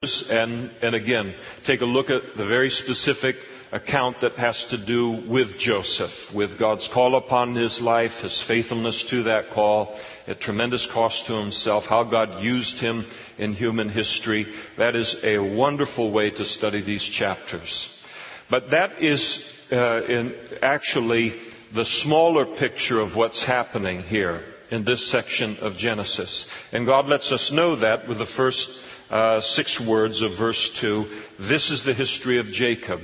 And again, take a look at the very specific account that has to do with Joseph, with God's call upon his life, his faithfulness to that call, at tremendous cost to himself, how God used him in human history. That is a wonderful way to study these chapters. But that is actually the smaller picture of what's happening here in this section of Genesis. And God lets us know that with the first 6 words of verse 2. This is the history of Jacob.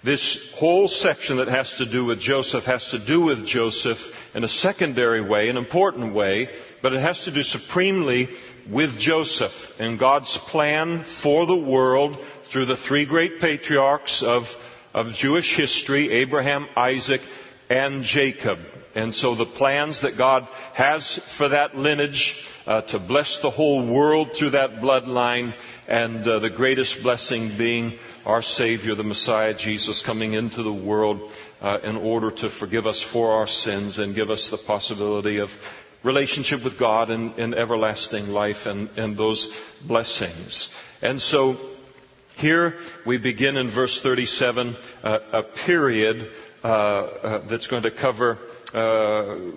This whole section that has to do with Joseph has to do with Joseph in a secondary way, an important way, but it has to do supremely with Joseph and God's plan for the world through the 3 great patriarchs of Jewish history, Abraham, Isaac, and Jacob. And so the plans that God has for that lineage to bless the whole world through that bloodline, and the greatest blessing being our Savior, the Messiah, Jesus, coming into the world in order to forgive us for our sins and give us the possibility of relationship with God and everlasting life and those blessings. And so here we begin in verse 37, a period that's going to cover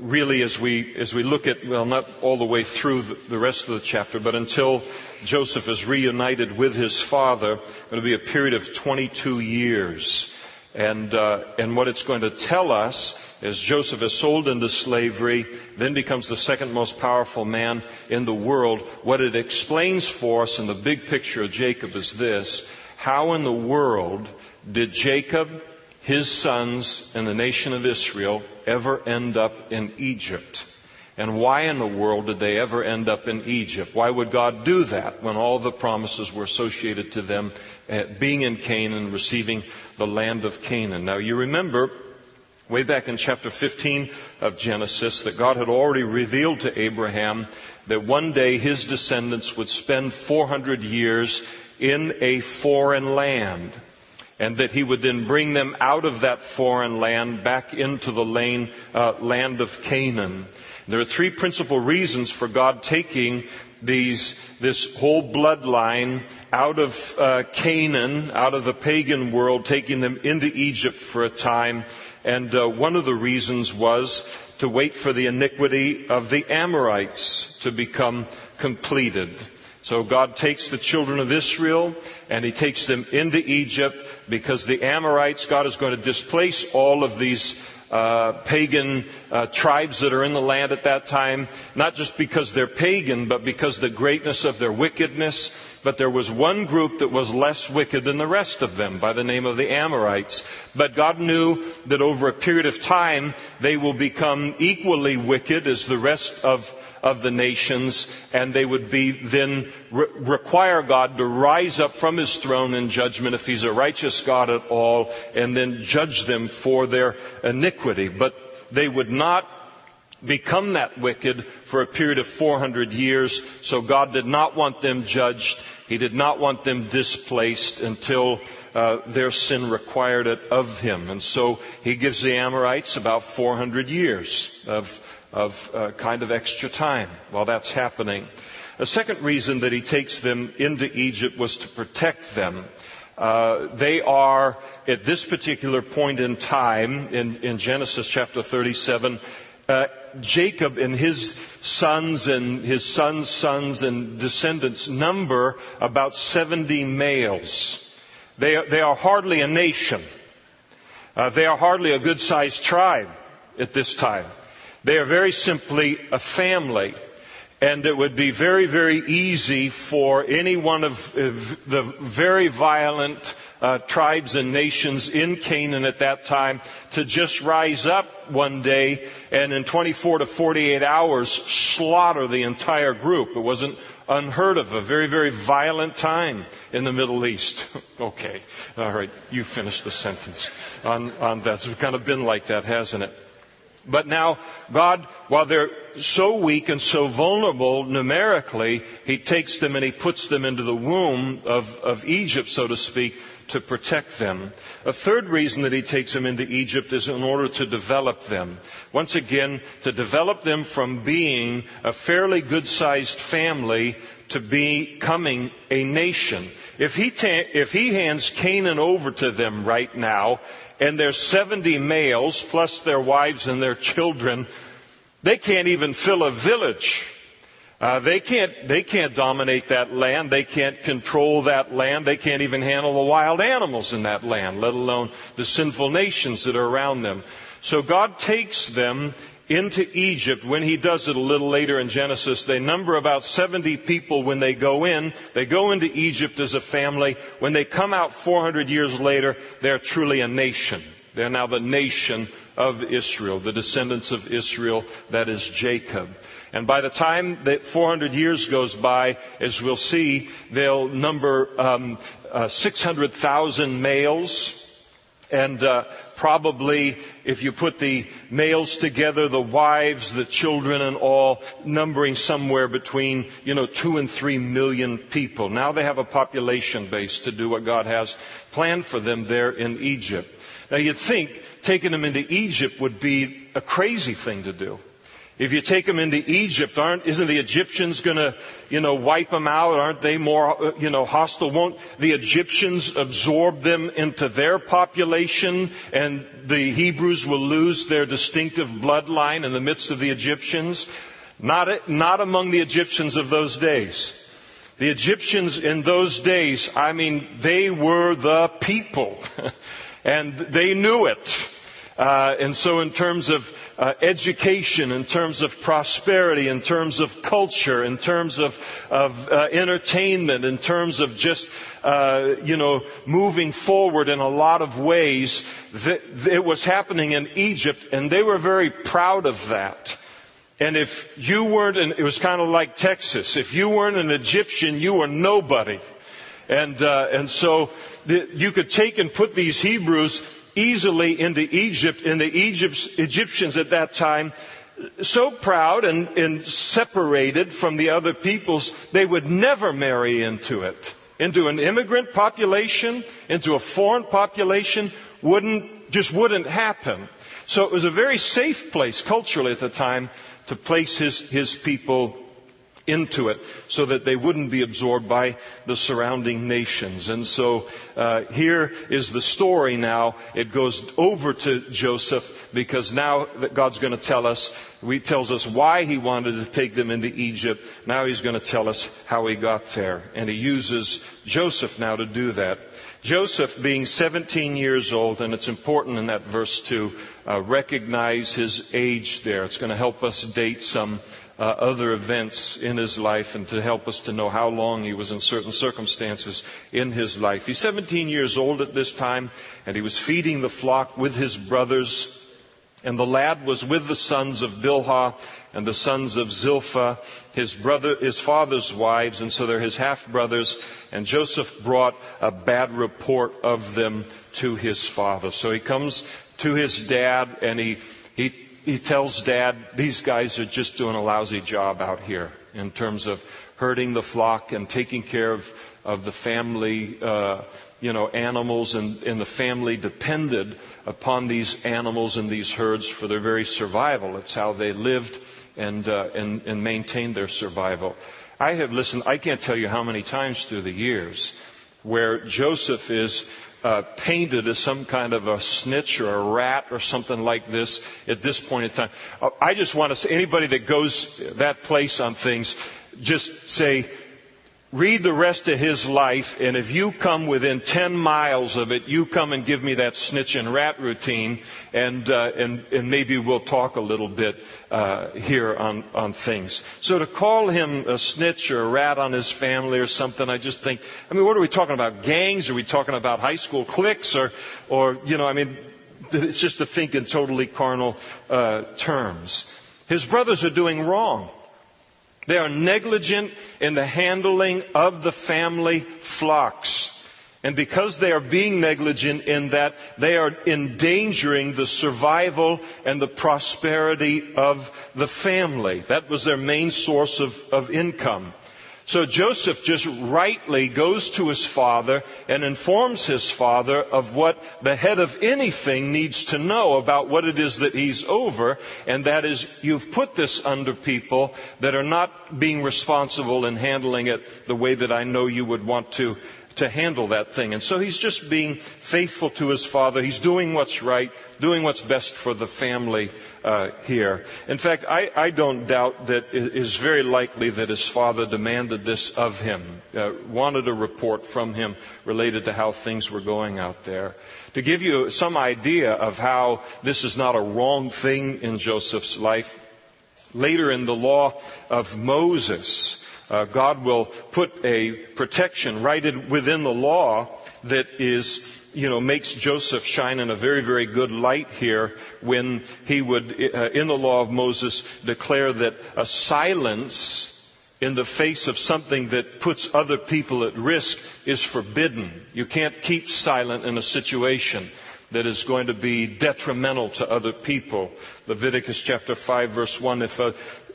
really as we look at, well, not all the way through the rest of the chapter, but until Joseph is reunited with his father, going to be a period of 22 years. And what it's going to tell us is Joseph is sold into slavery, then becomes the second most powerful man in the world. What it explains for us in the big picture of Jacob is this: how in the world did Jacob, his sons, and the nation of Israel ever end up in Egypt? And why in the world did they ever end up in Egypt? Why would God do that when all the promises were associated to them being in Canaan, receiving the land of Canaan? Now you remember way back in chapter 15 of Genesis that God had already revealed to Abraham that one day his descendants would spend 400 years in a foreign land, and that he would then bring them out of that foreign land back into the land of Canaan. There are 3 principal reasons for God taking this whole bloodline out of Canaan, out of the pagan world, taking them into Egypt for a time. And one of the reasons was to wait for the iniquity of the Amorites to become completed. So God takes the children of Israel and He takes them into Egypt because the Amorites, God is going to displace all of these pagan tribes that are in the land at that time, not just because they're pagan, but because of the greatness of their wickedness. But there was one group that was less wicked than the rest of them by the name of the Amorites. But God knew that over a period of time they will become equally wicked as the rest of the nations, and they would be then require God to rise up from His throne in judgment if He's a righteous God at all, and then judge them for their iniquity. But they would not become that wicked for a period of 400 years, so God did not want them judged. He did not want them displaced until their sin required it of Him. And so He gives the Amorites about 400 years of kind of extra time while that's happening. A second reason that He takes them into Egypt was to protect them. They are, at this particular point in time, in Genesis chapter 37, Jacob and his sons and his sons' sons and descendants number about 70 males. They are hardly a nation. They are hardly a good-sized tribe at this time. They are very simply a family. And it would be very, very easy for any one of the very violent tribes and nations in Canaan at that time to just rise up one day and in 24 to 48 hours slaughter the entire group. It wasn't unheard of. A very, very violent time in the Middle East. Okay. All right. You finish the sentence on that. It's kind of been like that, hasn't it? But now, God, while they're so weak and so vulnerable numerically, He takes them and He puts them into the womb of Egypt, so to speak, to protect them. A third reason that He takes them into Egypt is in order to develop them. Once again, to develop them from being a fairly good-sized family to becoming a nation. If he hands Canaan over to them right now, and there's 70 males plus their wives and their children, they can't even fill a village. They can't dominate that land. They can't control that land. They can't even handle the wild animals in that land, let alone the sinful nations that are around them. So God takes them into Egypt. When He does it a little later in Genesis, they number about 70 people when they go in. They go into Egypt as a family. When they come out 400 years later, they're truly a nation. They're now the nation of Israel, the descendants of Israel, that is Jacob. And by the time that 400 years goes by, as we'll see, they'll number 600,000 males. And probably, if you put the males together, the wives, the children and all, numbering somewhere between, 2 and 3 million people. Now they have a population base to do what God has planned for them there in Egypt. Now you'd think taking them into Egypt would be a crazy thing to do. If you take them into Egypt, isn't the Egyptians going to, wipe them out? Aren't they more, hostile? Won't the Egyptians absorb them into their population, and the Hebrews will lose their distinctive bloodline in the midst of the Egyptians? Not among the Egyptians of those days. The Egyptians in those days, they were the people, and they knew it. And so in terms of education, in terms of prosperity, in terms of culture, in terms of entertainment, in terms of just, moving forward in a lot of ways, it was happening in Egypt, and they were very proud of that. And if you weren't, it was kind of like Texas, if you weren't an Egyptian, you were nobody. And so you could take and put these Hebrews easily into Egypt, and the Egyptians at that time, so proud and separated from the other peoples, they would never marry into it. Into an immigrant population, into a foreign population, wouldn't happen. So it was a very safe place culturally at the time to place his people into it, so that they wouldn't be absorbed by the surrounding nations. And so here is the story now. It goes over to Joseph, because now that God's going to tell us, He tells us why He wanted to take them into Egypt. Now He's going to tell us how He got there. And He uses Joseph now to do that. Joseph being 17 years old, and it's important in that verse to recognize his age there. It's going to help us date some other events in his life, and to help us to know how long he was in certain circumstances in his life. He's 17 years old at this time, and he was feeding the flock with his brothers. And the lad was with the sons of Bilhah and the sons of Zilpah, his father's wives, and so they're his half-brothers. And Joseph brought a bad report of them to his father. So he comes to his dad, and he tells Dad, these guys are just doing a lousy job out here in terms of herding the flock and taking care of the family, animals, and the family depended upon these animals and these herds for their very survival. It's how they lived and maintained their survival. I can't tell you how many times through the years where Joseph is painted as some kind of a snitch or a rat or something like this at this point in time. I just want to say, anybody that goes that place on things, just say, read the rest of his life, and if you come within 10 miles of it, you come and give me that snitch and rat routine, and maybe we'll talk a little bit here on things. So to call him a snitch or a rat on his family or something, I just think, what are we talking about? Gangs? Are we talking about high school cliques? Or it's just to think in totally carnal terms. His brothers are doing wrong. They are negligent in the handling of the family flocks. And because they are being negligent in that, they are endangering the survival and the prosperity of the family. That was their main source of income. So Joseph just rightly goes to his father and informs his father of what the head of anything needs to know about what it is that he's over, and that is, you've put this under people that are not being responsible in handling it the way that I know you would want to handle that thing. And so he's just being faithful to his father. He's doing what's right, doing what's best for the family here. In fact, I don't doubt that it is very likely that his father demanded this of him, wanted a report from him related to how things were going out there. To give you some idea of how this is not a wrong thing in Joseph's life, later in the law of Moses, God will put a protection right within the law that is, makes Joseph shine in a very, very good light here when he would, in the law of Moses, declare that a silence in the face of something that puts other people at risk is forbidden. You can't keep silent in a situation that is going to be detrimental to other people. Leviticus chapter 5 verse 1, if a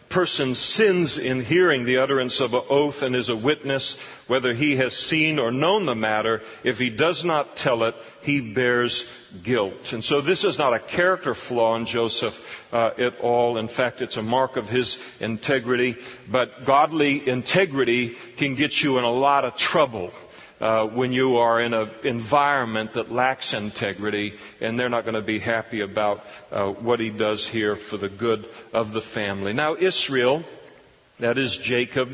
person sins in hearing the utterance of an oath and is a witness, whether he has seen or known the matter, if he does not tell it, he bears guilt. And so this is not a character flaw in Joseph at all. In fact, it's a mark of his integrity. But godly integrity can get you in a lot of trouble when you are in an environment that lacks integrity, and they're not going to be happy about what he does here for the good of the family. Now Israel, that is Jacob,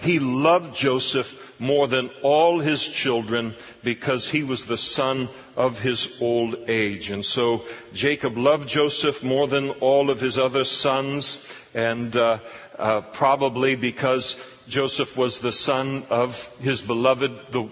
he loved Joseph more than all his children because he was the son of his old age. And so Jacob loved Joseph more than all of his other sons, and probably because Joseph was the son of his beloved,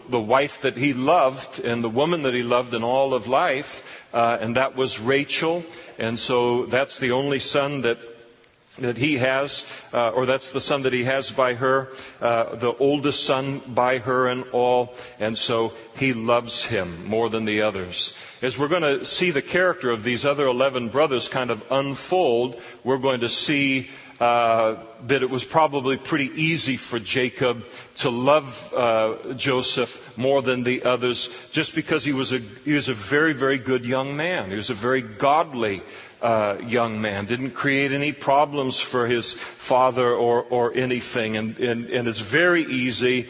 the wife that he loved and the woman that he loved in all of life, and that was Rachel. And so that's the only son that he has, or that's the son that he has by her, the oldest son by her and all, and so he loves him more than the others. As we're going to see the character of these other 11 brothers kind of unfold, we're going to see that it was probably pretty easy for Jacob to love Joseph more than the others, just because he was a very, very good young man. He was a very godly young man. Didn't create any problems for his father or anything. And it's very easy,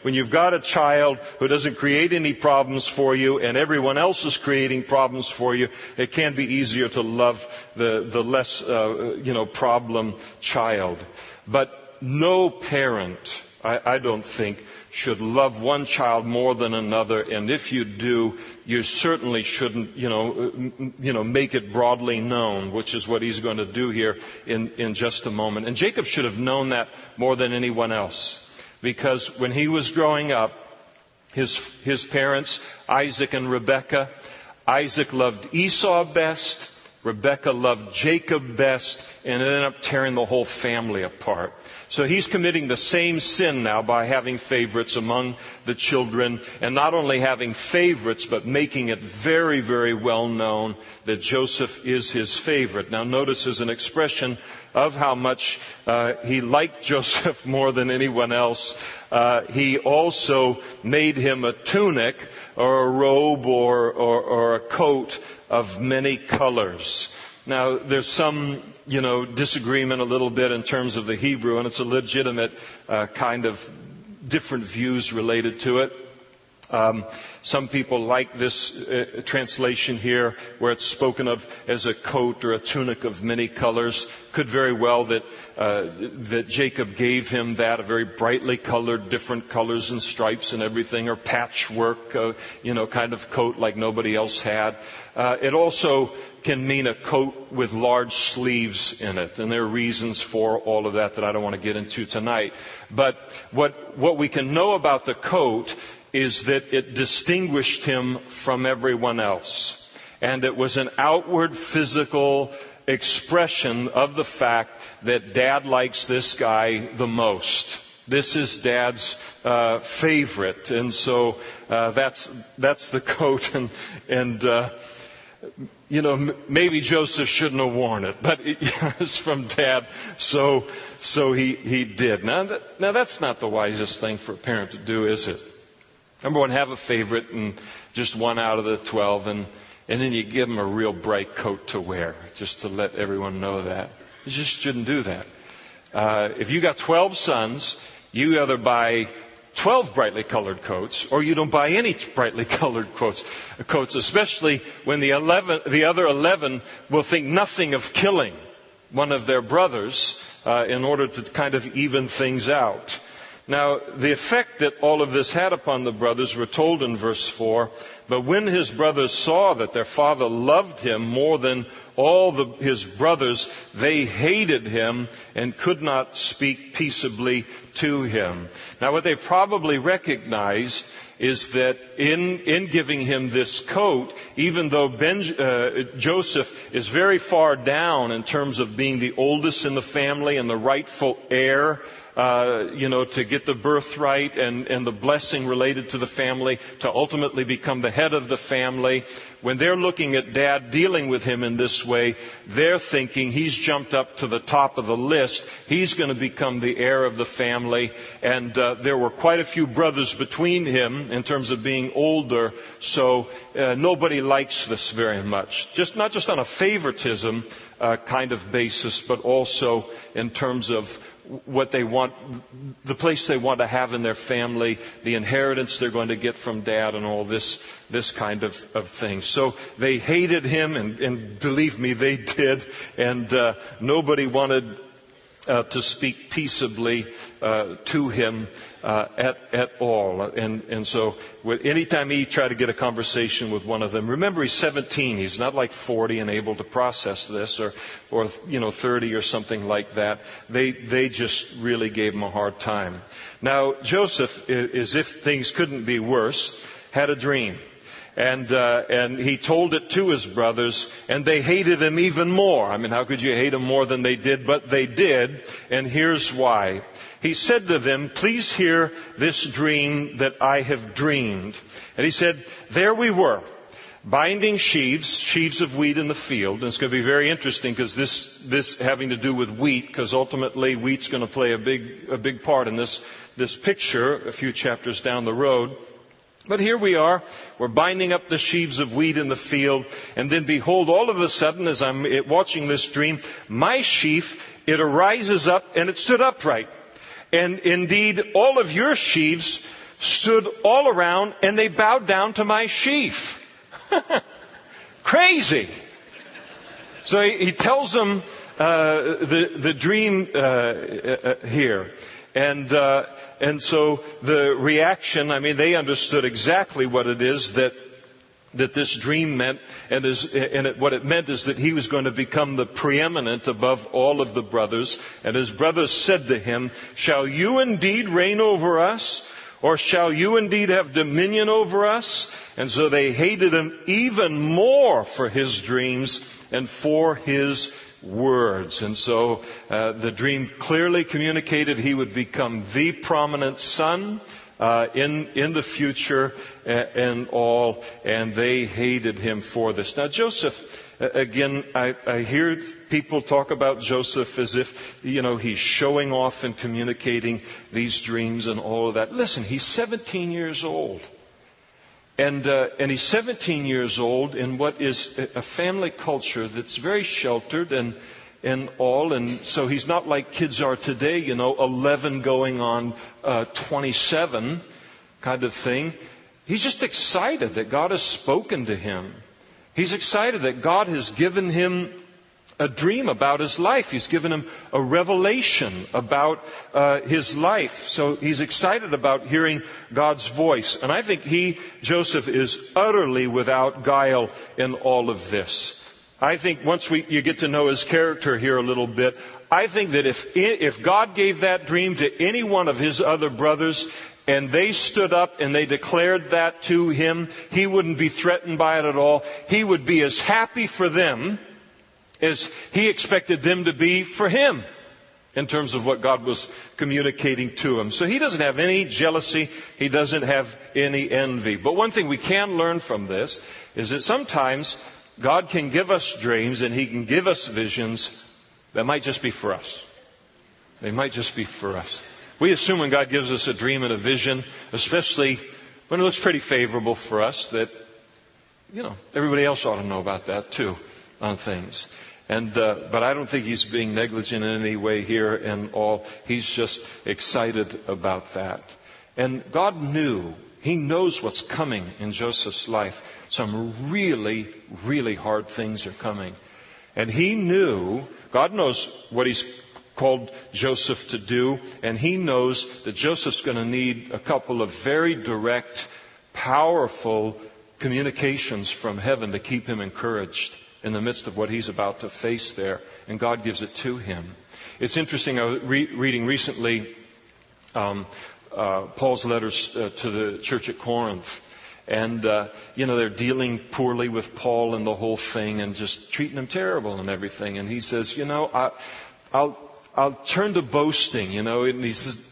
when you've got a child who doesn't create any problems for you and everyone else is creating problems for you, it can be easier to love the less, problem child. But no parent, I don't think, should love one child more than another, and if you do, you certainly shouldn't, make it broadly known, which is what he's going to do here in just a moment. And Jacob should have known that more than anyone else, because when he was growing up, his parents, Isaac and Rebekah, Isaac loved Esau best, Rebekah loved Jacob best, and it ended up tearing the whole family apart. So he's committing the same sin now by having favorites among the children, and not only having favorites, but making it very, very well known that Joseph is his favorite. Now notice as an expression of how much he liked Joseph more than anyone else, he also made him a tunic or a robe or a coat of many colors. Now, there's some, disagreement a little bit in terms of the Hebrew, and it's a legitimate kind of different views related to it. Some people like this translation here, where it's spoken of as a coat or a tunic of many colors. Could very well that Jacob gave him that, a very brightly colored, different colors and stripes and everything, or patchwork, kind of coat like nobody else had. It also can mean a coat with large sleeves in it, and there are reasons for all of that I don't want to get into tonight. But what we can know about the coat is that it distinguished him from everyone else. And it was an outward physical expression of the fact that Dad likes this guy the most. This is Dad's favorite. And so that's the coat. And maybe Joseph shouldn't have worn it, but it's from Dad, so he did. Now that's not the wisest thing for a parent to do, is it? Number one, have a favorite and just one out of the 12, and then you give them a real bright coat to wear, just to let everyone know that. You just shouldn't do that. If you got 12 sons, you either buy 12 brightly colored coats, or you don't buy any brightly colored coats, especially when the other 11 will think nothing of killing one of their brothers in order to kind of even things out. Now, the effect that all of this had upon the brothers were told in verse 4. But when his brothers saw that their father loved him more than all his brothers, they hated him and could not speak peaceably to him. Now, what they probably recognized is that in giving him this coat, even though Joseph is very far down in terms of being the oldest in the family and the rightful heir, to get the birthright and the blessing related to the family, to ultimately become the head of the family. When they're looking at Dad dealing with him in this way, they're thinking he's jumped up to the top of the list. He's going to become the heir of the family. And there were quite a few brothers between him in terms of being older. So nobody likes this very much. Not just on a favoritism kind of basis, but also in terms of what they want, the place they want to have in their family, the inheritance they're going to get from Dad, and all this kind of thing. So they hated him, and believe me, they did. And nobody wanted to speak peaceably to him at all. And so anytime he tried to get a conversation with one of them, remember he's 17. He's not like 40 and able to process this, or 30 or something like that. They just really gave him a hard time. Now Joseph, as if things couldn't be worse, had a dream. And he told it to his brothers, and they hated him even more. I mean, how could you hate him more than they did? But they did, and here's why. He said to them, "Please hear this dream that I have dreamed." And he said, "There we were, binding sheaves of wheat in the field." And it's going to be very interesting because this having to do with wheat, because ultimately wheat's going to play a big part in this picture a few chapters down the road. But here we are, we're binding up the sheaves of wheat in the field, and then behold, all of a sudden, as I'm watching this dream, my sheaf, it arises up and it stood upright. And indeed, all of your sheaves stood all around and they bowed down to my sheaf. Crazy! So he tells them the dream here. And so the reaction, I mean, they understood exactly what it is that this dream meant, what it meant is that he was going to become the preeminent above all of the brothers. And his brothers said to him, "Shall you indeed reign over us? Or shall you indeed have dominion over us?" And so they hated him even more for his dreams and for his words. And so the dream clearly communicated he would become the prominent son in the future and all, and they hated him for this. Now Joseph, again, I hear people talk about Joseph as if, he's showing off and communicating these dreams and all of that. Listen, he's 17 years old. And he's 17 years old in what is a family culture that's very sheltered and all. And so he's not like kids are today, 11 going on 27 kind of thing. He's just excited that God has spoken to him. He's excited that God has given him a dream about his life. He's given him a revelation about his life. So he's excited about hearing God's voice. And I think Joseph, is utterly without guile in all of this. I think once you get to know his character here a little bit, I think that if God gave that dream to any one of his other brothers, and they stood up and they declared that to him, he wouldn't be threatened by it at all. He would be as happy for them as he expected them to be for him in terms of what God was communicating to him. So he doesn't have any jealousy. He doesn't have any envy. But one thing we can learn from this is that sometimes God can give us dreams and He can give us visions that might just be for us. They might just be for us. We assume when God gives us a dream and a vision, especially when it looks pretty favorable for us, that, everybody else ought to know about that too on things. But I don't think He's being negligent in any way here and all. He's just excited about that. And God knew, He knows what's coming in Joseph's life. Some really, really hard things are coming. And He knew, God knows what He's called Joseph to do, and He knows that Joseph's going to need a couple of very direct, powerful communications from heaven to keep him encouraged in the midst of what he's about to face there. And God gives it to him. It's interesting, I was reading recently Paul's letters to the church at Corinth. And, they're dealing poorly with Paul and the whole thing and just treating him terrible and everything. And he says, I'll turn to boasting, and he says,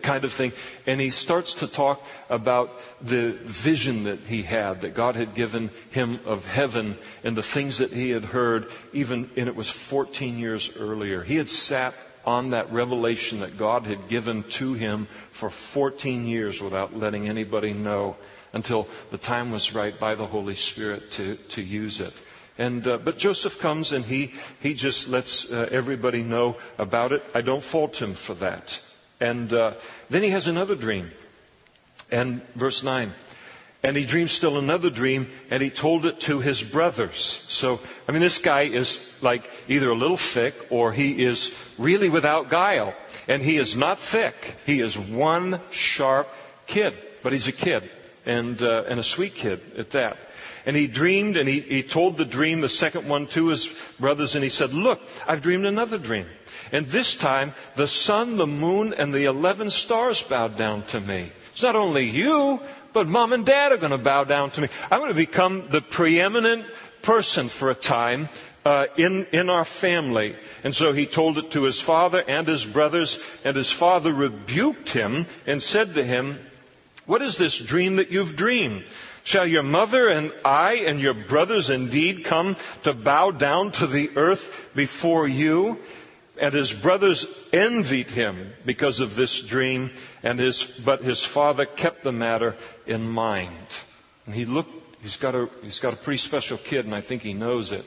kind of thing. And he starts to talk about the vision that he had, that God had given him of heaven and the things that he had heard, and it was 14 years earlier. He had sat on that revelation that God had given to him for 14 years without letting anybody know until the time was right by the Holy Spirit to use it. But Joseph comes and he just lets everybody know about it. I don't fault him for that. And then he has another dream. And verse 9. And he dreamed still another dream, and he told it to his brothers. So, this guy is like either a little thick or he is really without guile. And he is not thick. He is one sharp kid. But he's a kid. And a sweet kid at that. And he dreamed, and he told the dream, the second one, to his brothers, and he said, "Look, I've dreamed another dream. And this time, the sun, the moon, and the 11 stars bowed down to me. It's not only you, but Mom and Dad are going to bow down to me. I'm going to become the preeminent person for a time in our family." And so he told it to his father and his brothers, and his father rebuked him and said to him, "What is this dream that you've dreamed? Shall your mother and I and your brothers indeed come to bow down to the earth before you?" And his brothers envied him because of this dream, but his father kept the matter in mind. And he's got a pretty special kid, and I think he knows it.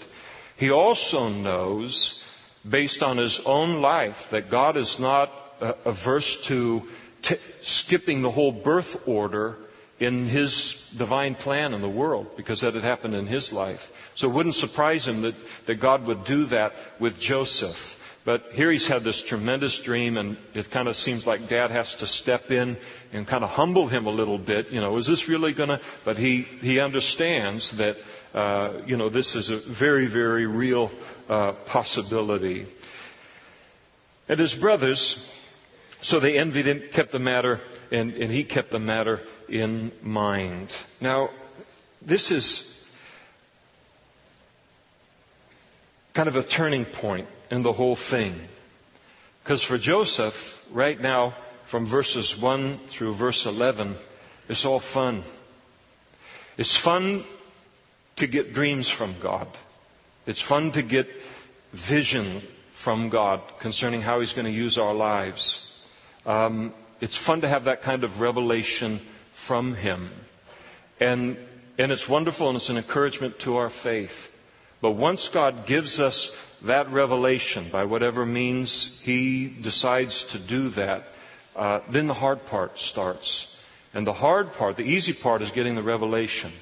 He also knows, based on his own life, that God is not averse to skipping the whole birth order in His divine plan in the world, because that had happened in his life. So it wouldn't surprise him that God would do that with Joseph. But here he's had this tremendous dream, and it kind of seems like Dad has to step in and kind of humble him a little bit. Is this really going to... But he understands that, this is a very, very real possibility. And his brothers... So they envied him, kept the matter, and he kept the matter in mind. Now, this is kind of a turning point in the whole thing. Because for Joseph, right now, from verses 1 through verse 11, it's all fun. It's fun to get dreams from God. It's fun to get vision from God concerning how He's going to use our lives. It's fun to have that kind of revelation from Him. And it's wonderful, and it's an encouragement to our faith. But once God gives us that revelation, by whatever means He decides to do that, then the hard part starts. And the hard part, the easy part is getting the revelation.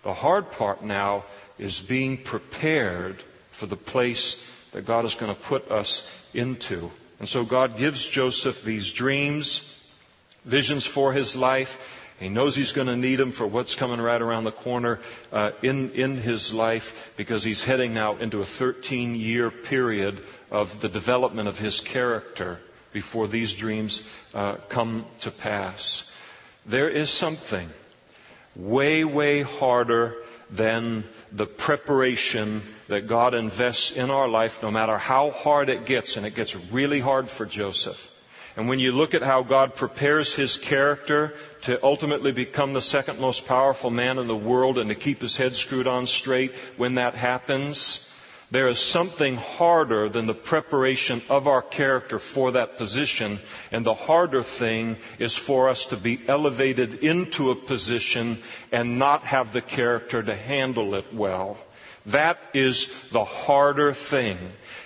The hard part now is being prepared for the place that God is going to put us into. And so God gives Joseph these dreams, visions for his life. He knows he's going to need them for what's coming right around the corner in his life, because he's heading now into a 13-year period of the development of his character before these dreams come to pass. There is something way, way harder than the preparation that God invests in our life, no matter how hard it gets. And it gets really hard for Joseph. And when you look at how God prepares his character to ultimately become the second most powerful man in the world and to keep his head screwed on straight when that happens, there is something harder than the preparation of our character for that position. And the harder thing is for us to be elevated into a position and not have the character to handle it well. That is the harder thing.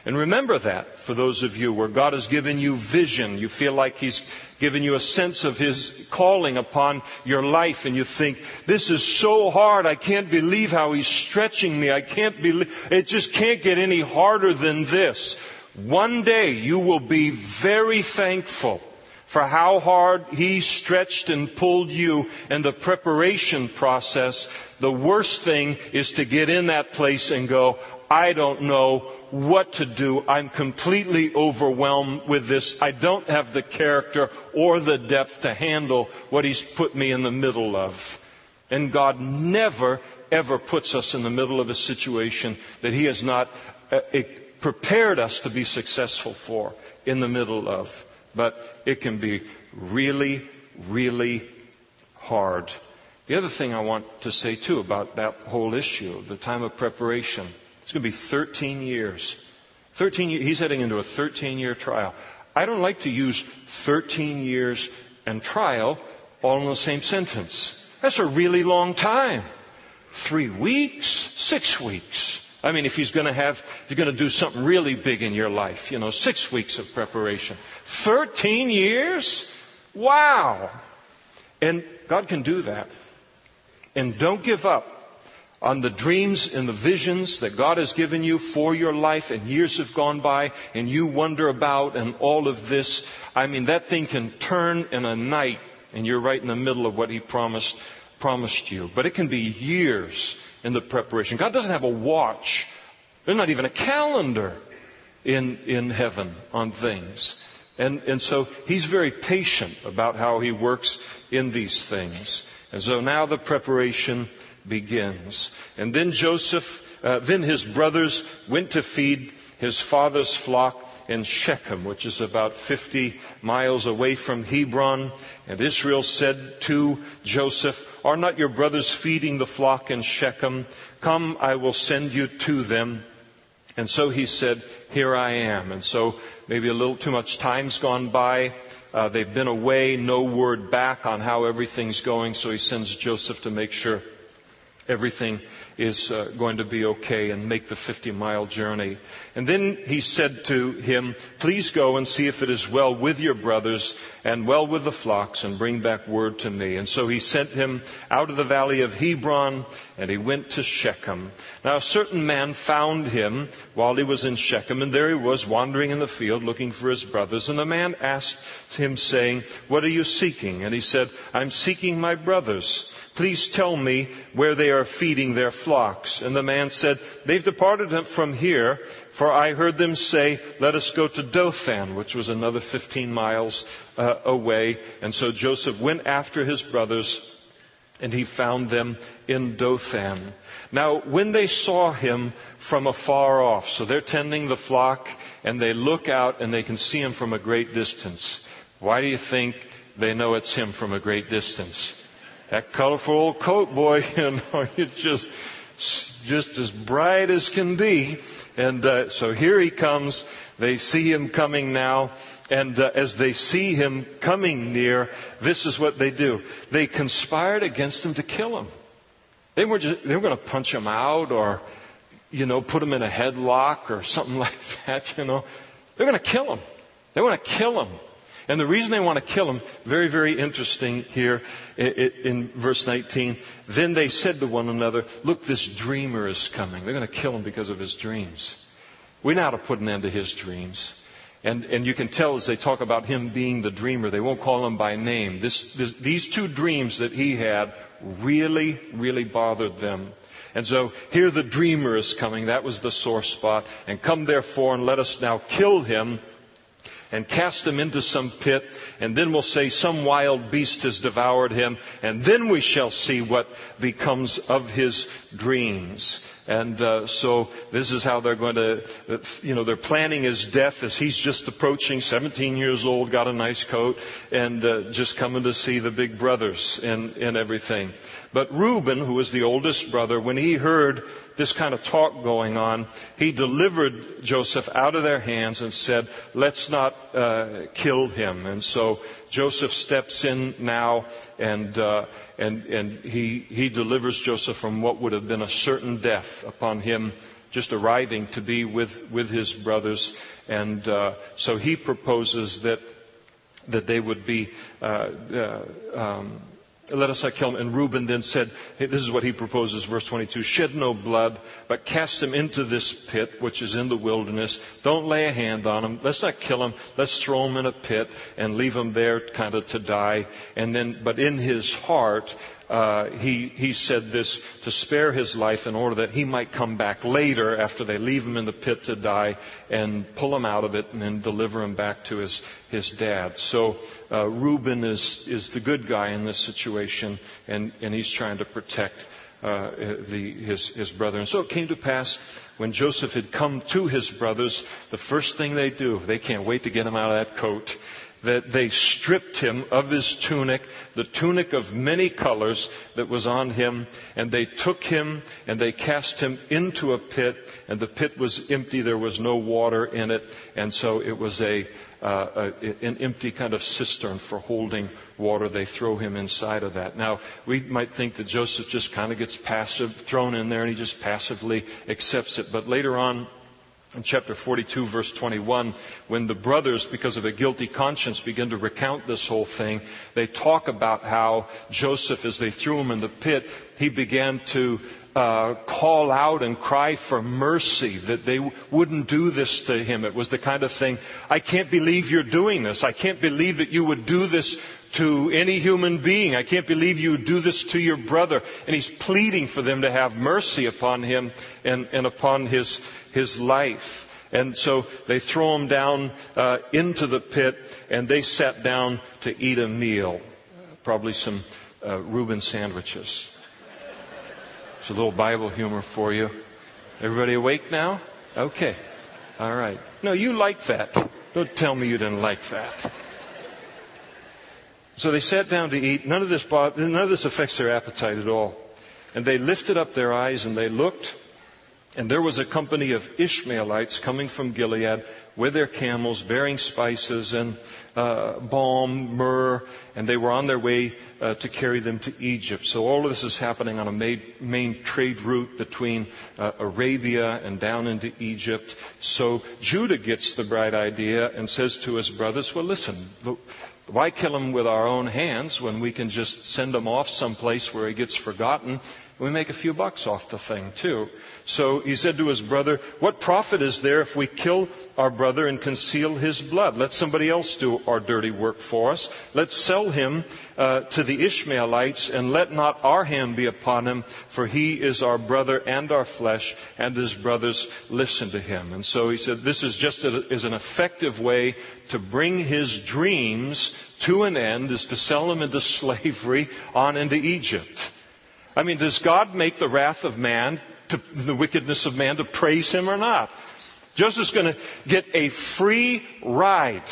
And remember that for those of you where God has given you vision. You feel like he's given you a sense of his calling upon your life, and you think, this is so hard. I can't believe how he's stretching me. It just can't get any harder than this. One day you will be very thankful for how hard he stretched and pulled you in the preparation process. The worst thing is to get in that place and go, I don't know what to do. I'm completely overwhelmed with this. I don't have the character or the depth to handle what he's put me in the middle of. And God never, ever puts us in the middle of a situation that he has not prepared us to be successful for in the middle of. But it can be really, really hard. The other thing I want to say, too, about that whole issue, the time of preparation, it's going to be 13 years. 13 years. He's heading into a 13-year trial. I don't like to use 13 years and trial all in the same sentence. That's a really long time. 3 weeks? 6 weeks. I mean, if you're going to do something really big in your life, 6 weeks of preparation. 13 years? Wow! And God can do that. And don't give up on the dreams and the visions that God has given you for your life, and years have gone by and you wonder about and all of this. I mean, that thing can turn in a night and you're right in the middle of what he promised you. But it can be years in the preparation. God doesn't have a watch. There's not even a calendar in heaven on things. And so he's very patient about how he works in these things. And so now the preparation begins. And then then his brothers went to feed his father's flock in Shechem, which is about 50 miles away from Hebron. And Israel said to Joseph, are not your brothers feeding the flock in Shechem? Come, I will send you to them. And so he said, here I am. And so maybe a little too much time's gone by. They've been away, no word back on how everything's going. So he sends Joseph to make sure everything is going to be okay and make the 50-mile journey. And then he said to him, please go and see if it is well with your brothers and well with the flocks, and bring back word to me. And so he sent him out of the valley of Hebron, and he went to Shechem. Now a certain man found him while he was in Shechem, and there he was wandering in the field looking for his brothers. And the man asked him, saying, what are you seeking? And he said, I'm seeking my brothers. Please tell me where they are feeding their flocks. And the man said, they've departed from here, for I heard them say, let us go to Dothan, which was another 15 miles away. And so Joseph went after his brothers, and he found them in Dothan. Now, when they saw him from afar off, so they're tending the flock, and they look out and they can see him from a great distance. Why do you think they know it's him from a great distance? That colorful old coat, boy, it's just as bright as can be. And so here he comes. They see him coming now. And as they see him coming near, this is what they do. They conspired against him to kill him. They were going to punch him out, or, put him in a headlock or something like that, They're going to kill him. They want to kill him. And the reason they want to kill him, very, very interesting here in verse 19. Then they said to one another, look, this dreamer is coming. They're going to kill him because of his dreams. We know how to put an end to his dreams. And you can tell as they talk about him being the dreamer, they won't call him by name. These two dreams that he had really, really bothered them. And so here the dreamer is coming. That was the sore spot. And come therefore and let us now kill him, and cast him into some pit, and then we'll say some wild beast has devoured him, and then we shall see what becomes of his dreams. And so this is how they're going to, they're planning his death as he's just approaching, 17 years old, got a nice coat, and just coming to see the big brothers and everything. But Reuben, who was the oldest brother, when he heard this kind of talk going on, he delivered Joseph out of their hands and said, let's not kill him. And so Joseph steps in now, and he delivers Joseph from what would have been a certain death upon him just arriving to be with his brothers. And so he proposes that they would be let us not kill him. And Reuben then said, hey, this is what he proposes, verse 22, shed no blood, but cast him into this pit, which is in the wilderness. Don't lay a hand on him. Let's not kill him. Let's throw him in a pit and leave him there kind of to die. And then, but in his heart, he said this to spare his life in order that he might come back later after they leave him in the pit to die and pull him out of it and then deliver him back to his dad. So Reuben is the good guy in this situation, and he's trying to protect his brother. And so it came to pass when Joseph had come to his brothers, the first thing they do, they can't wait to get him out of that coat, that they stripped him of his tunic, the tunic of many colors that was on him, and they took him and they cast him into a pit, and the pit was empty, there was no water in it, and so it was an empty kind of cistern for holding water. They throw him inside of that. Now, we might think that Joseph just kind of gets thrown in there and he just passively accepts it, but later on, in chapter 42, verse 21, when the brothers, because of a guilty conscience, begin to recount this whole thing, they talk about how Joseph, as they threw him in the pit, he began to call out and cry for mercy, that they wouldn't do this to him. It was the kind of thing, I can't believe you're doing this. I can't believe that you would do this to any human being. I can't believe you would do this to your brother. And he's pleading for them to have mercy upon him and upon his life. And so they throw him down into the pit, and they sat down to eat a meal. Probably some Reuben sandwiches. It's a little Bible humor for you. Everybody awake now? Okay. All right. No, you like that. Don't tell me you didn't like that. So they sat down to eat. None of this affects their appetite at all. And they lifted up their eyes and they looked, and there was a company of Ishmaelites coming from Gilead with their camels, bearing spices and balm, myrrh, and they were on their way to carry them to Egypt. So all of this is happening on a main trade route between Arabia and down into Egypt. So Judah gets the bright idea and says to his brothers, well, listen, why kill him with our own hands when we can just send him off someplace where he gets forgotten? We make a few bucks off the thing, too. So he said to his brother, what profit is there if we kill our brother and conceal his blood? Let somebody else do our dirty work for us. Let's sell him to the Ishmaelites, and let not our hand be upon him, for he is our brother and our flesh. And his brothers listened to him. And so he said, this is just is an effective way to bring his dreams to an end, is to sell him into slavery on into Egypt. I mean, does God make the wrath of man, the wickedness of man, to praise him or not? Joseph's going to get a free ride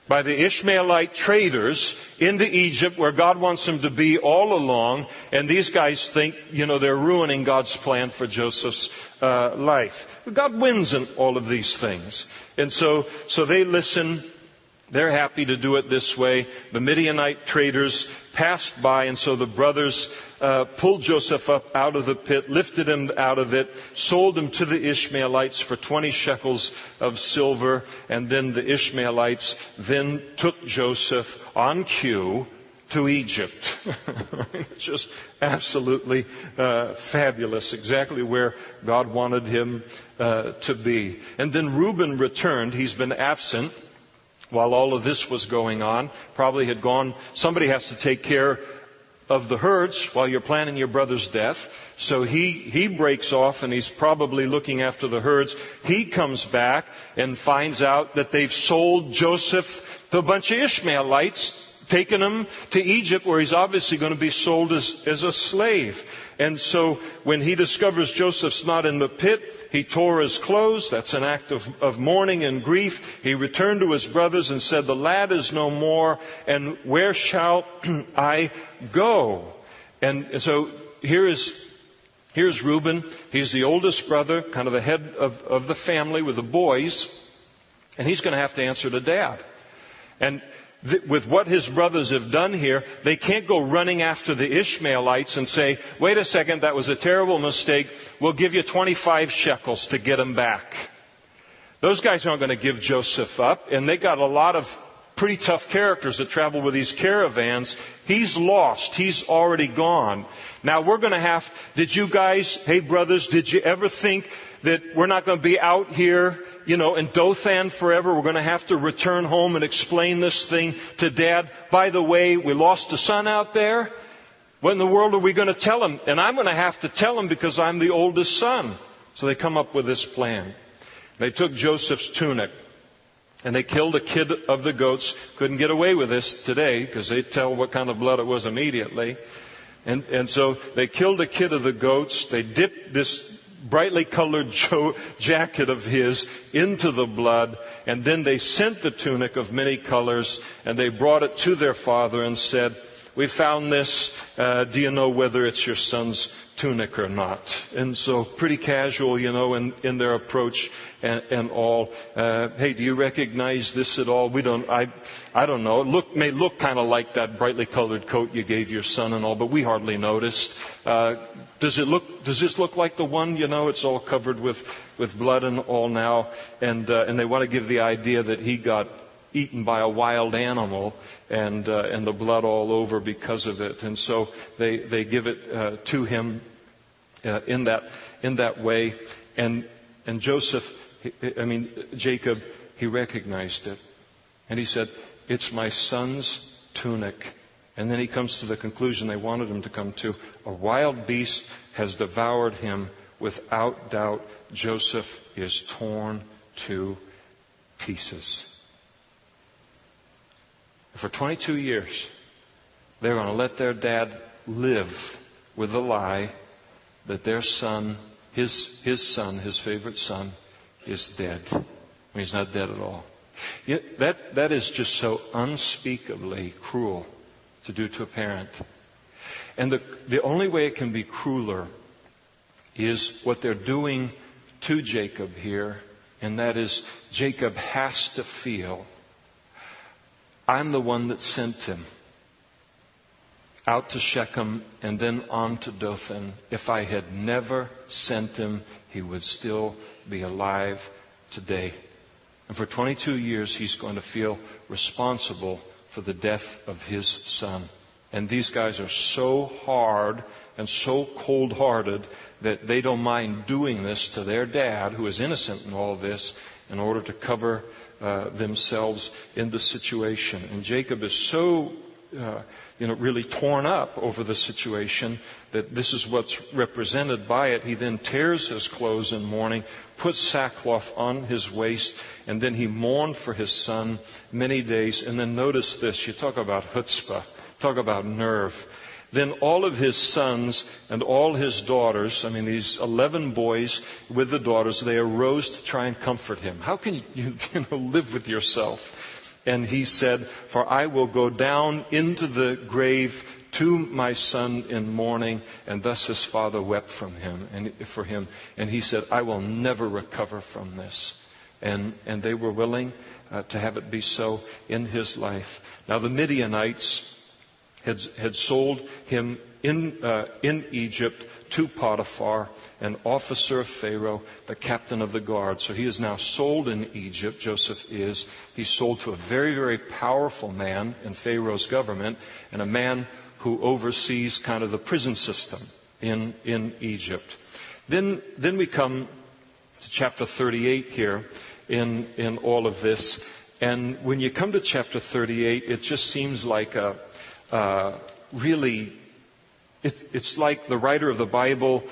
by the Ishmaelite traders into Egypt, where God wants him to be all along. And these guys think, they're ruining God's plan for Joseph's life. But God wins in all of these things. And so they listen. They're happy to do it this way. The Midianite traders passed by, and so the brothers pulled Joseph up out of the pit, lifted him out of it, sold him to the Ishmaelites for 20 shekels of silver, and then the Ishmaelites then took Joseph on cue to Egypt. It's just absolutely fabulous, exactly where God wanted him to be. And then Reuben returned. He's been absent while all of this was going on. Probably had gone, somebody has to take care of the herds while you're planning your brother's death. So he breaks off, and he's probably looking after the herds. He comes back and finds out that they've sold Joseph to a bunch of Ishmaelites, taken him to Egypt, where he's obviously going to be sold as a slave. And so when he discovers Joseph's not in the pit, he tore his clothes. That's an act of mourning and grief. He returned to his brothers and said, "The lad is no more, and where shall I go?" And so here's Reuben. He's the oldest brother, kind of the head of the family with the boys. And he's going to have to answer to Dad. And with what his brothers have done here, they can't go running after the Ishmaelites and say, "Wait a second, that was a terrible mistake. We'll give you 25 shekels to get him back." Those guys aren't going to give Joseph up. And they got a lot of pretty tough characters that travel with these caravans. He's lost. He's already gone. Now we're going to have, hey brothers, did you ever think that we're not going to be out here, in Dothan forever? We're going to have to return home and explain this thing to Dad. By the way, we lost a son out there. What in the world are we going to tell him? And I'm going to have to tell him because I'm the oldest son. So they come up with this plan. They took Joseph's tunic, and they killed a kid of the goats. Couldn't get away with this today because they'd tell what kind of blood it was immediately. And so they killed a kid of the goats. They dipped this brightly colored jacket of his into the blood. And then they sent the tunic of many colors, and they brought it to their father and said, "We found this. Do you know whether it's your son's tunic or not?" And so pretty casual, in their approach and all. "Hey, do you recognize this at all?" I don't know. It may look kind of like that brightly colored coat you gave your son and all, but we hardly noticed. Does this look like the one? It's all covered with blood and all now. And they want to give the idea that he got eaten by a wild animal and the blood all over because of it. And so they give it to him in that way. And Jacob, he recognized it. And he said, "It's my son's tunic." And then he comes to the conclusion they wanted him to come to. A wild beast has devoured him. Without doubt, Joseph is torn to pieces. For 22 years, they're going to let their dad live with the lie that their son, his favorite son, is dead. He's not dead at all. That is just so unspeakably cruel to do to a parent. And the only way it can be crueler is what they're doing to Jacob here, and that is Jacob has to feel, I'm the one that sent him out to Shechem and then on to Dothan. If I had never sent him, he would still be alive today. And for 22 years, he's going to feel responsible for the death of his son. And these guys are so hard and so cold-hearted that they don't mind doing this to their dad, who is innocent in all this, in order to cover themselves in the situation. And Jacob is so really torn up over the situation that this is what's represented by it. He then tears his clothes in mourning, puts sackcloth on his waist, and then he mourned for his son many days. And then notice this. You talk about chutzpah. Talk about nerve. Then all of his sons and all his daughters, these 11 boys with the daughters, they arose to try and comfort him. How can you live with yourself? And he said, "For I will go down into the grave to my son in mourning." And thus his father wept for him. And he said, "I will never recover from this." And they were willing to have it be so in his life. Now the Midianites had sold him in Egypt to Potiphar, an officer of Pharaoh, the captain of the guard. So he is now sold in Egypt. Joseph is. He's sold to a very, very powerful man in Pharaoh's government, and a man who oversees kind of the prison system in Egypt. Then we come to chapter 38 here in all of this. And when you come to chapter 38, it just seems like a really It's like the writer of the Bible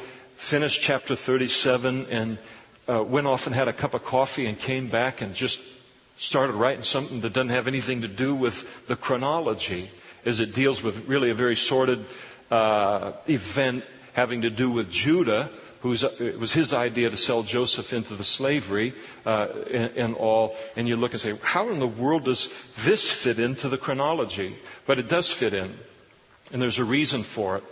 finished chapter 37 and went off and had a cup of coffee and came back and just started writing something that doesn't have anything to do with the chronology, as it deals with really a very sordid event having to do with Judah, it was his idea to sell Joseph into the slavery and all. And you look and say, how in the world does this fit into the chronology? But it does fit in. And there's a reason for it.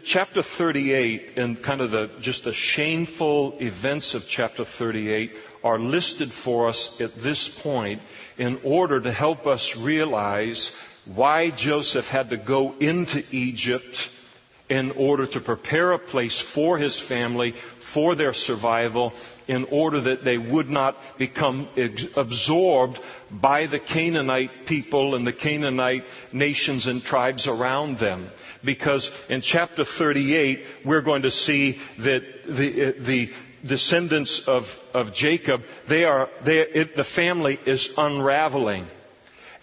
Chapter 38 and kind of just the shameful events of chapter 38 are listed for us at this point in order to help us realize why Joseph had to go into Egypt in order to prepare a place for his family, for their survival, in order that they would not become absorbed by the Canaanite people and the Canaanite nations and tribes around them. Because in chapter 38, we're going to see that the descendants of Jacob, the family is unraveling.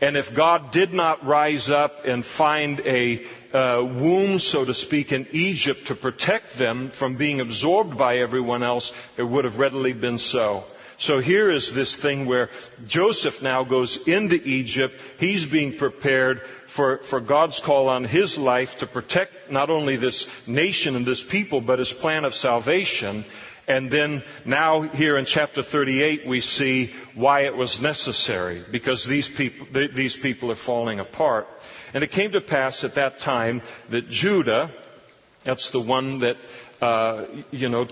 And if God did not rise up and find a womb, so to speak, in Egypt to protect them from being absorbed by everyone else, it would have readily been so. So here is this thing where Joseph now goes into Egypt. He's being prepared for God's call on his life to protect not only this nation and this people, but his plan of salvation. And then now here in chapter 38 we see why it was necessary, because these people are falling apart. And it came to pass at that time that Judah, that's the one that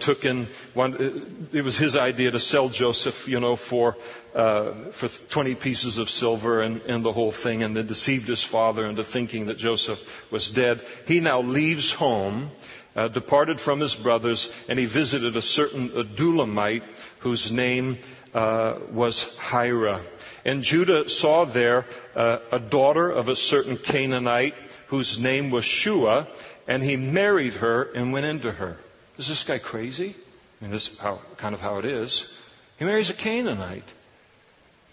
took in one. It was his idea to sell Joseph, for 20 pieces of silver and the whole thing, and then deceived his father into thinking that Joseph was dead. He now leaves home, departed from his brothers, and he visited a certain Adulamite whose name was Hira. And Judah saw there a daughter of a certain Canaanite whose name was Shua, and he married her and went into her. Is this guy crazy? I mean, this is kind of how it is. He marries a Canaanite.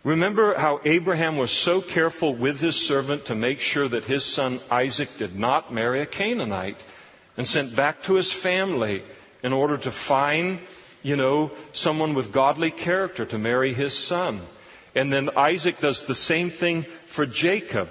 Remember how Abraham was so careful with his servant to make sure that his son Isaac did not marry a Canaanite, and sent back to his family in order to find, someone with godly character to marry his son. And then Isaac does the same thing for Jacob.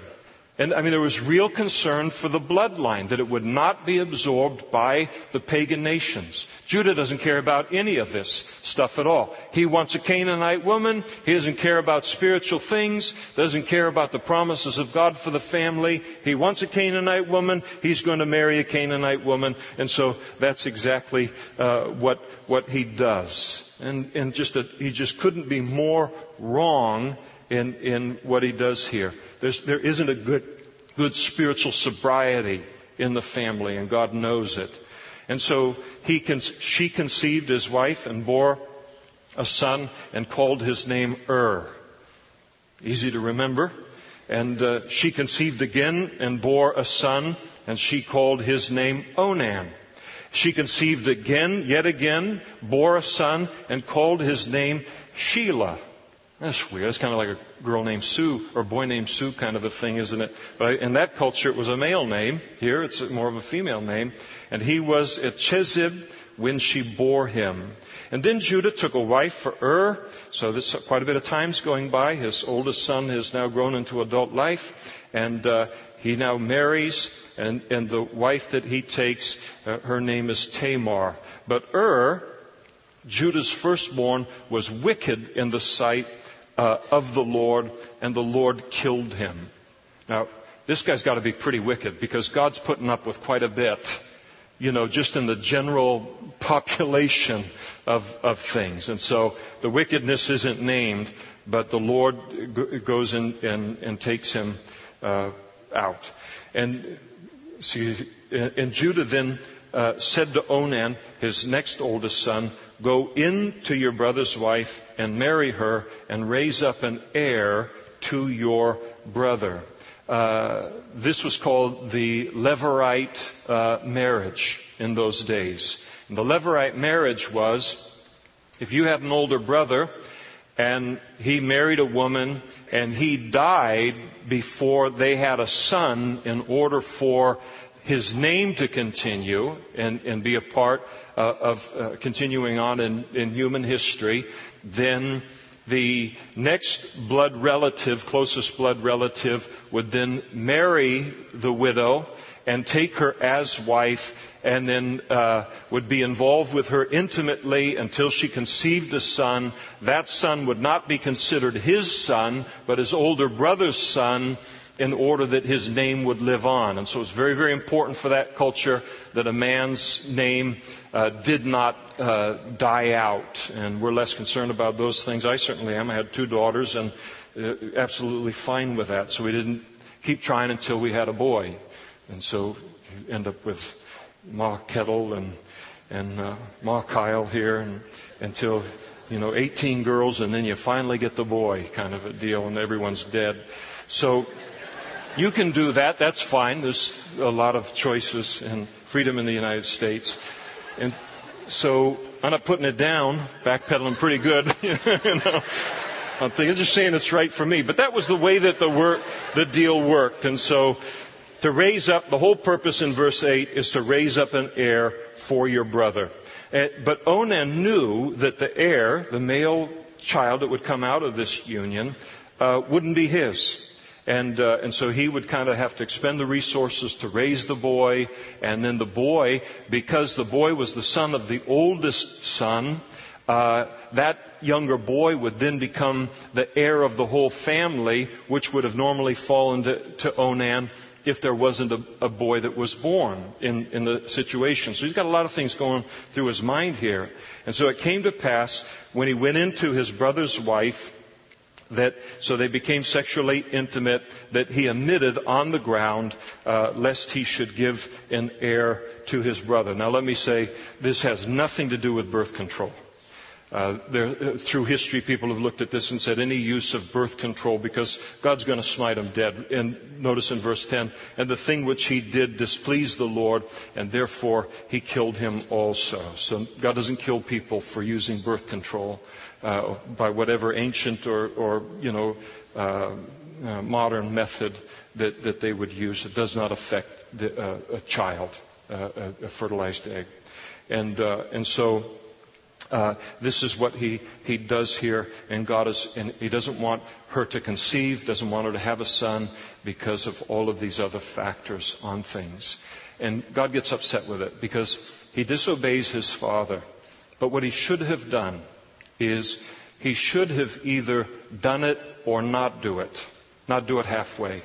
And there was real concern for the bloodline, that it would not be absorbed by the pagan nations. Judah doesn't care about any of this stuff at all. He wants a Canaanite woman. He doesn't care about spiritual things. Doesn't care about the promises of God for the family. He wants a Canaanite woman. He's going to marry a Canaanite woman. And so that's exactly what he does. And he just couldn't be more wrong in what he does here. There isn't a good spiritual sobriety in the family, and God knows it. And so she conceived his wife and bore a son and called his name Easy to remember. And she conceived again and bore a son, and she called his name Onan. She conceived again, yet again, bore a son, and called his name Shelah. That's weird. That's kind of like a girl named Sue or a boy named Sue kind of a thing, isn't it? But in that culture, it was a male name. Here, it's more of a female name. And he was at Chezib when she bore him. And then Judah took a wife for So this quite a bit of time's going by. His oldest son has now grown into adult life. And he now marries. And the wife that he takes, her name is Tamar. But Judah's firstborn, was wicked in the sight of the Lord, and the Lord killed him. Now, this guy's got to be pretty wicked, because God's putting up with quite a bit, just in the general population of things. And so the wickedness isn't named, but the Lord goes in and takes him out. And Judah then said to Onan, his next oldest son, "Go in to your brother's wife and marry her and raise up an heir to your brother." This was called the Levirate marriage in those days. And the Levirate marriage was, if you had an older brother and he married a woman and he died before they had a son, in order for his name to continue and be a part of continuing on in human history, then the next blood relative, closest blood relative, would then marry the widow and take her as wife, and then would be involved with her intimately until she conceived a son. That son would not be considered his son, but his older brother's son, in order that his name would live on. And so it's very, very important for that culture that a man's name did not die out. And we're less concerned about those things. I certainly am. I had 2 daughters and absolutely fine with that. So we didn't keep trying until we had a boy. And so you end up with Ma Kettle and Ma Kyle here until 18 girls, and then you finally get the boy, kind of a deal, and everyone's dead. So you can do that. That's fine. There's a lot of choices and freedom in the United States. And so I'm not putting it down, backpedaling pretty good. I'm thinking, just saying it's right for me. But that was the way that the deal worked. And so to raise up, the whole purpose in verse 8 is to raise up an heir for your brother. But Onan knew that the heir, the male child that would come out of this union, wouldn't be his. And so he would kind of have to expend the resources to raise the boy. And then the boy, because the boy was the son of the oldest son, that younger boy would then become the heir of the whole family, which would have normally fallen to Onan if there wasn't a boy that was born in the situation. So he's got a lot of things going through his mind here. And so it came to pass when he went into his brother's wife, so they became sexually intimate, that he emitted on the ground, lest he should give an heir to his brother. Now let me say, this has nothing to do with birth control. Through history, people have looked at this and said any use of birth control, because God's going to smite him dead. And notice in verse 10, and the thing which he did displeased the Lord, and therefore he killed him also. So God doesn't kill people for using birth control by whatever ancient or modern method that they would use. It does not affect a child, a fertilized egg. And so this is what he does here, and and he doesn't want her to conceive, doesn't want her to have a son, because of all of these other factors on things. And God gets upset with it because he disobeys his father. But what he should have done is he should have either done it or not do it halfway.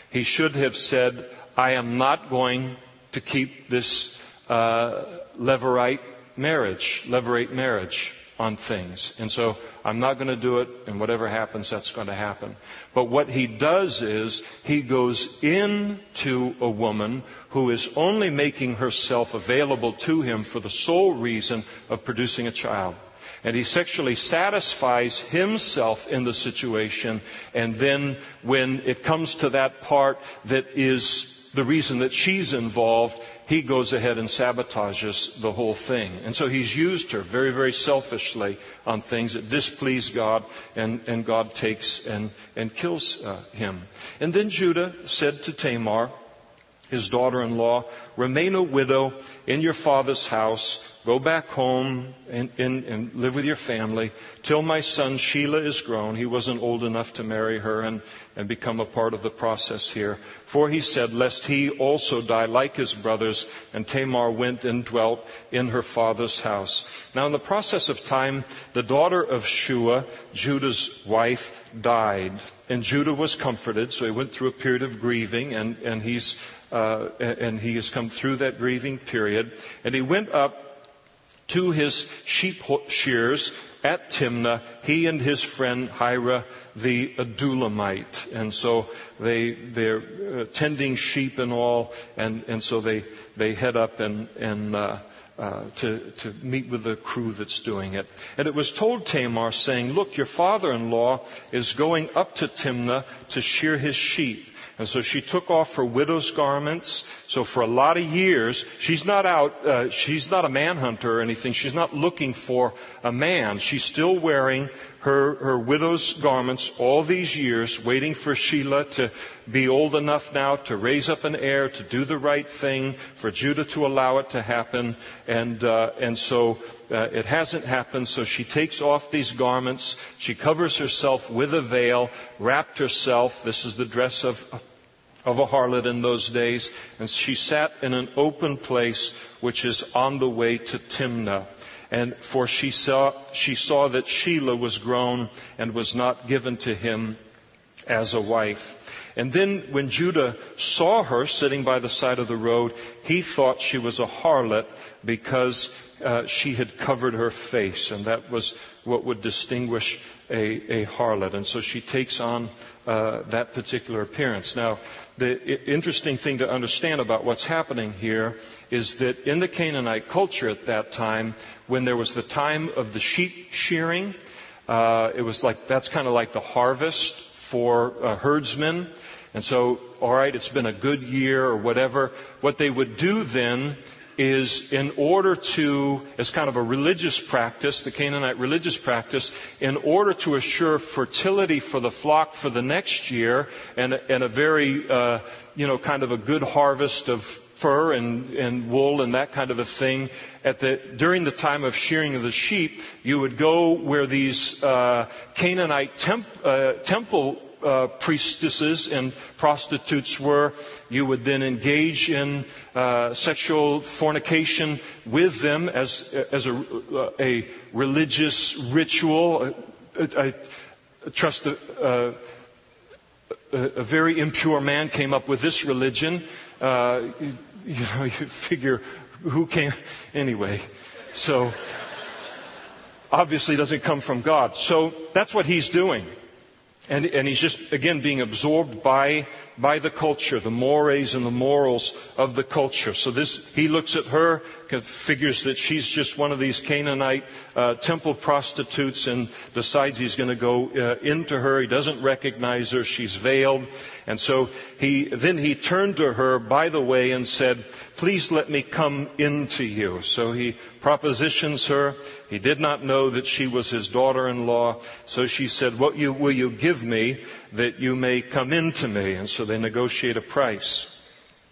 He should have said, I am not going to keep this levirate marriage on things. And so I'm not going to do it, and whatever happens, that's going to happen. But what he does is he goes into a woman who is only making herself available to him for the sole reason of producing a child. And he sexually satisfies himself in the situation, and then when it comes to that part that is the reason that she's involved, he goes ahead and sabotages the whole thing. And so he's used her very, very selfishly on things that displease God, and God takes and kills him. And then Judah said to Tamar, his daughter-in-law, remain a widow in your father's house. Go back home and live with your family till my son Shelah is grown. He wasn't old enough to marry her and become a part of the process here. For he said, lest he also die like his brothers. And Tamar went and dwelt in her father's house. Now in the process of time, the daughter of Shua, Judah's wife, died. And Judah was comforted, so he went through a period of grieving, and he has come through that grieving period. And he went up to his sheep shears at Timnah, he and his friend Hira the Adulamite. And so they're tending sheep and all, and so they head up to meet with the crew that's doing it. And it was told Tamar, saying, look, your father-in-law is going up to Timnah to shear his sheep. And so she took off her widow's garments. So for a lot of years, she's not out, she's not a manhunter or anything. She's not looking for a man. She's still wearing her widow's garments all these years, waiting for Shelah to be old enough now to raise up an heir, to do the right thing, for Judah to allow it to happen. And so it hasn't happened. So she takes off these garments. She covers herself with a veil, wrapped herself. This is the dress of a harlot in those days. And she sat in an open place, which is on the way to Timnah. And for she saw that Shelah was grown and was not given to him as a wife. And then when Judah saw her sitting by the side of the road, he thought she was a harlot because she had covered her face. And that was what would distinguish a harlot. And so she takes on that particular appearance. Now, the interesting thing to understand about what's happening here is that in the Canaanite culture at that time, when there was the time of the sheep shearing, it was like, that's kind of like the harvest for herdsmen. And so, all right, it's been a good year or whatever. What they would do then is, in order to, as kind of a religious practice, the Canaanite religious practice, in order to assure fertility for the flock for the next year and a very, kind of a good harvest of fur and wool and that kind of a thing, during the time of shearing of the sheep, you would go where these Canaanite temple priestesses and prostitutes were. You would then engage in sexual fornication with them as a religious ritual. I trust a very impure man came up with this religion. You figure who came anyway. So obviously it doesn't come from God. So that's what he's doing. And he's just, again, being absorbed by the culture, the mores and the morals of the culture. So he looks at her, figures that she's just one of these Canaanite temple prostitutes, and decides he's going to go into her. He doesn't recognize her. She's veiled. And so he turned to her by the way and said, "Please let me come into you." So he propositions her. He did not know that she was his daughter-in-law. So she said, "What will you give me that you may come into me?" And so they negotiate a price.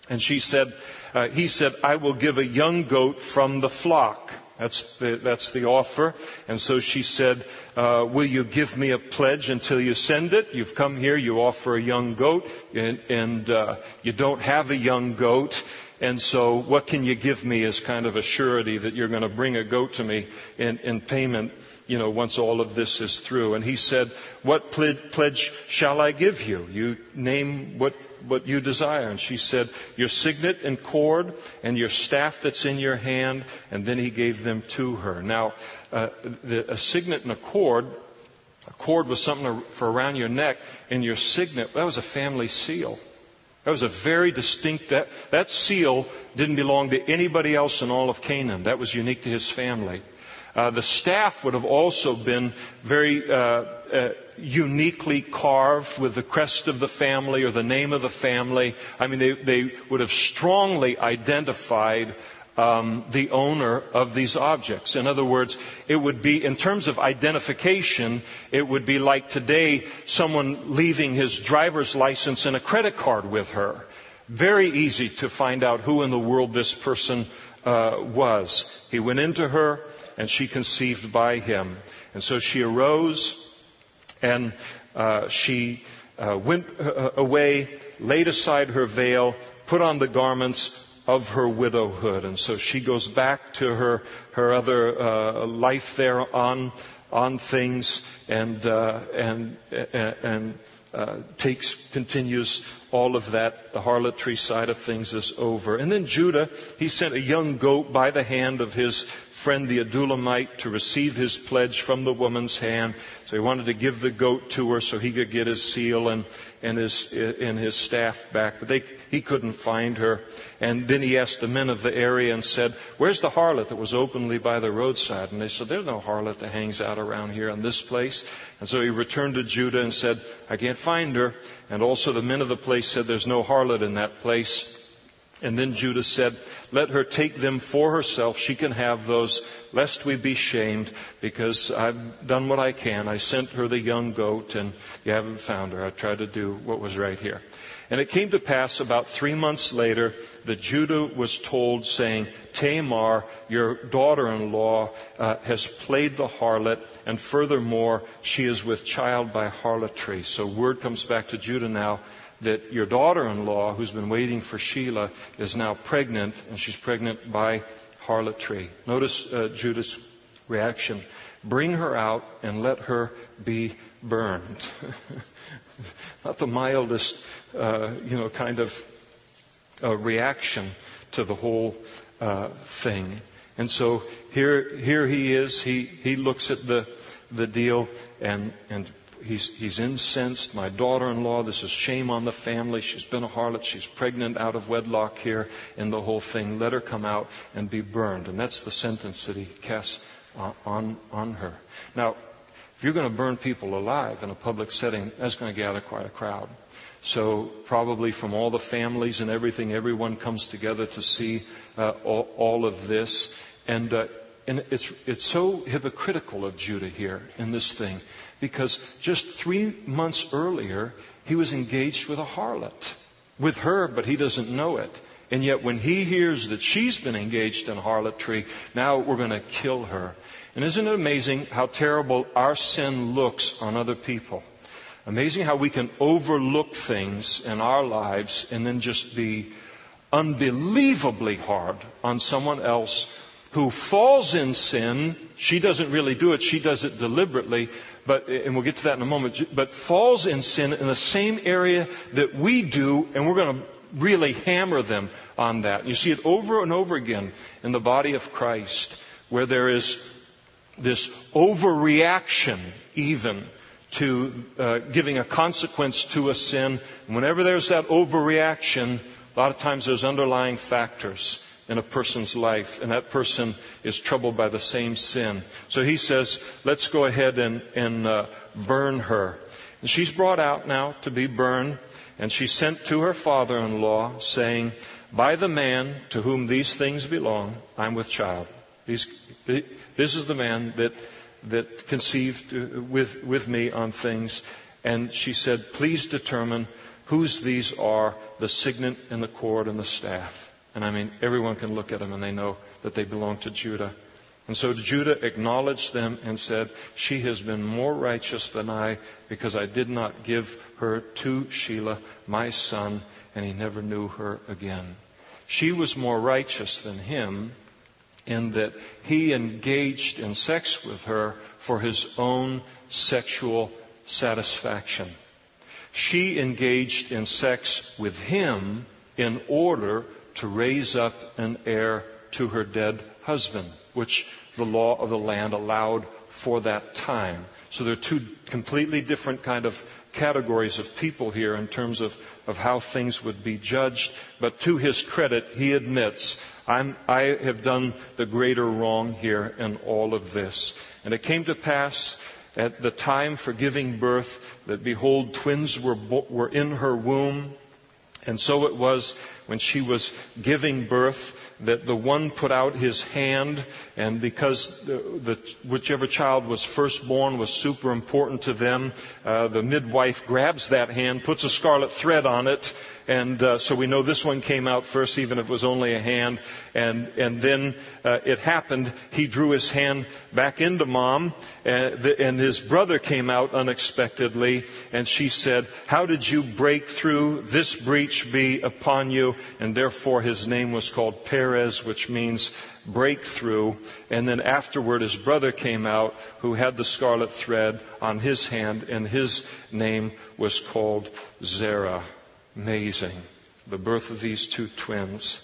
And he said, "I will give a young goat from the flock." That's the offer. And so she said, "Will you give me a pledge until you send it? You've come here, you offer a young goat, and you don't have a young goat. And so what can you give me as kind of a surety that you're going to bring a goat to me in payment, once all of this is through?" And he said, "What pledge shall I give you? You name what you desire." And she said, "Your signet and cord and your staff that's in your hand." And then he gave them to her. Now, a signet and a cord was something for around your neck, and your signet, that was a family seal. That was a very distinct, that seal didn't belong to anybody else in all of Canaan. That was unique to his family. The staff would have also been very uniquely carved with the crest of the family or the name of the family. I mean, they would have strongly identified the owner of these objects. In other words, it would be, in terms of identification, it would be like today someone leaving his driver's license and a credit card with her. Very easy to find out who in the world this person was. He went into her, and she conceived by him. And so she arose, and she went away, laid aside her veil, put on the garments of her widowhood. And so she goes back to her other life there on things, and continues all of that. The harlotry side of things is over. And then Judah, he sent a young goat by the hand of his friend the Adullamite to receive his pledge from the woman's hand. So he wanted to give the goat to her so he could get his seal and his staff back. But he couldn't find her. And then he asked the men of the area and said, "Where's the harlot that was openly by the roadside?" And they said, "There's no harlot that hangs out around here in this place." And so he returned to Judah and said, "I can't find her." And also the men of the place said, "There's no harlot in that place." And then Judah said, "Let her take them for herself. She can have those, lest we be shamed, because I've done what I can. I sent her the young goat, and you haven't found her. I tried to do what was right here." And it came to pass about 3 months later that Judah was told, saying, Tamar, your daughter-in-law, has played the harlot, and furthermore, she is with child by harlotry. So word comes back to Judah now that your daughter-in-law, who's been waiting for Shelah, is now pregnant, and she's pregnant by harlotry. Notice Judah's reaction. Bring her out and let her be burned. Not the mildest, kind of reaction to the whole thing. And so here he is. He looks at the deal and he's incensed. My daughter-in-law, this is shame on the family. She's been a harlot. She's pregnant out of wedlock here in the whole thing. Let her come out and be burned. And that's the sentence that he casts on her. Now, if you're going to burn people alive in a public setting, that's going to gather quite a crowd. So probably from all the families and everything, everyone comes together to see all of this. And it's so hypocritical of Judah here in this thing, because just 3 months earlier, he was engaged with a harlot. With her, but he doesn't know it. And yet when he hears that she's been engaged in harlotry, now we're going to kill her. And isn't it amazing how terrible our sin looks on other people? Amazing how we can overlook things in our lives and then just be unbelievably hard on someone else who falls in sin. She doesn't really do it. She does it deliberately. And we'll get to that in a moment. But falls in sin in the same area that we do, and we're going to really hammer them on that. You see it over and over again in the body of Christ, where there is this overreaction even to giving a consequence to a sin. And whenever there's that overreaction, a lot of times there's underlying factors in a person's life, and that person is troubled by the same sin. So he says, let's go ahead and burn her. And she's brought out now to be burned, and she's sent to her father-in-law, saying, by the man to whom these things belong, I'm with child. This is the man that conceived with me on things. And she said, please determine whose these are, the signet and the cord and the staff. And I mean, everyone can look at them and they know that they belong to Judah. And so Judah acknowledged them and said, she has been more righteous than I, because I did not give her to Shelah, my son, and he never knew her again. She was more righteous than him in that he engaged in sex with her for his own sexual satisfaction. She engaged in sex with him in order to raise up an heir to her dead husband, which the law of the land allowed for that time. So there are two completely different kind of categories of people here in terms of how things would be judged. But to his credit, he admits, I have done the greater wrong here in all of this. And it came to pass at the time for giving birth that, behold, twins were in her womb. And so it was when she was giving birth that the one put out his hand, and because whichever child was firstborn was super important to them, the midwife grabs that hand, puts a scarlet thread on it, and so we know this one came out first, even if it was only a hand. And then it happened, he drew his hand back into mom, and his brother came out unexpectedly, and she said, how did you break through? This breach be upon you. And therefore his name was called Perez, which means breakthrough. And then afterward his brother came out, who had the scarlet thread on his hand, and his name was called Zerah. Amazing. The birth of these two twins.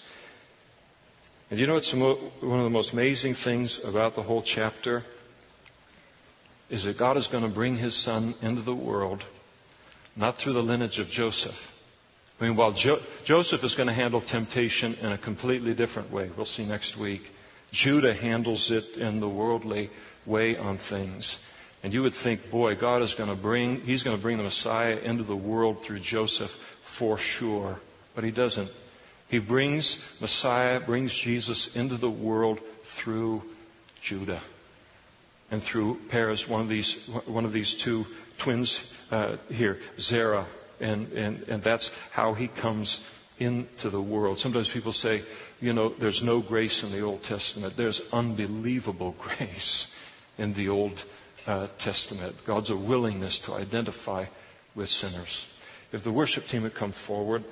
And you know what's one of the most amazing things about the whole chapter? Is that God is going to bring his son into the world, not through the lineage of Joseph. I mean, while Joseph is going to handle temptation in a completely different way, we'll see next week, Judah handles it in the worldly way on things. And you would think, boy, God is going to bring the Messiah into the world through Joseph for sure. But he doesn't. He brings Jesus into the world through Judah. And through Perez, one of these two twins here, Zerah. And that's how He comes into the world. Sometimes people say, there's no grace in the Old Testament. There's unbelievable grace in the Old Testament. God's a willingness to identify with sinners. If the worship team would come forward.